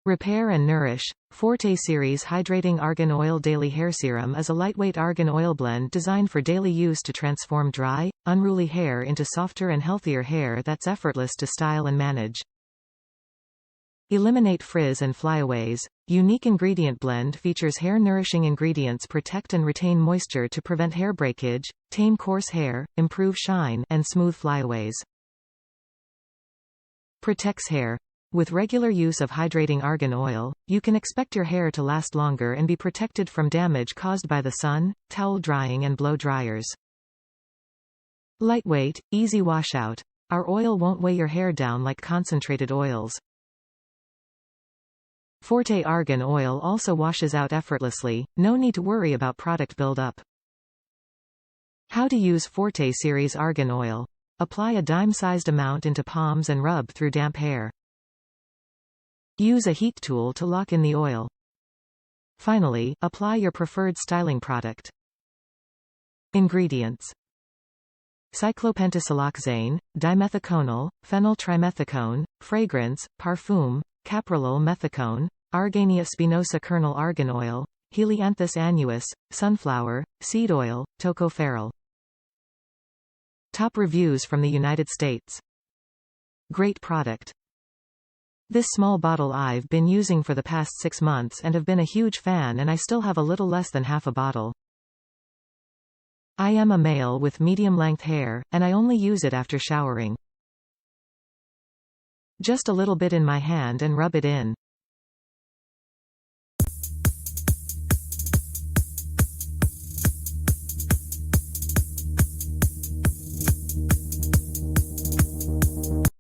Repair and nourish. Forte Series Hydrating Argan Oil Daily Hair Serum is a lightweight argan oil blend designed for daily use to transform dry, unruly hair into softer and healthier hair that's effortless to style and manage. Eliminate frizz and flyaways. Unique ingredient blend features hair-nourishing ingredients protect and retain moisture to prevent hair breakage, tame coarse hair, improve shine, and smooth flyaways. Protects hair. With regular use of hydrating argan oil, you can expect your hair to last longer and be protected from damage caused by the sun, towel drying and blow dryers. Lightweight, easy washout. Our oil won't weigh your hair down like concentrated oils. Forte Argan Oil also washes out effortlessly, no need to worry about product buildup. How to use Forte Series Argan Oil. Apply a dime-sized amount into palms and rub through damp hair. Use a heat tool to lock in the oil. Finally, apply your preferred styling product. Ingredients: cyclopentasiloxane, dimethaconal, phenyltrimethicone, fragrance, parfum, caprolol methicone, Argania spinosa kernel argan oil, Helianthus annuus, sunflower, seed oil, tocopherol. Top reviews from the United States. Great product. This small bottle I've been using for the past 6 months and have been a huge fan, and I still have a little less than half a bottle. I am a male with medium-length hair, and I only use it after showering. Just a little bit in my hand and rub it in.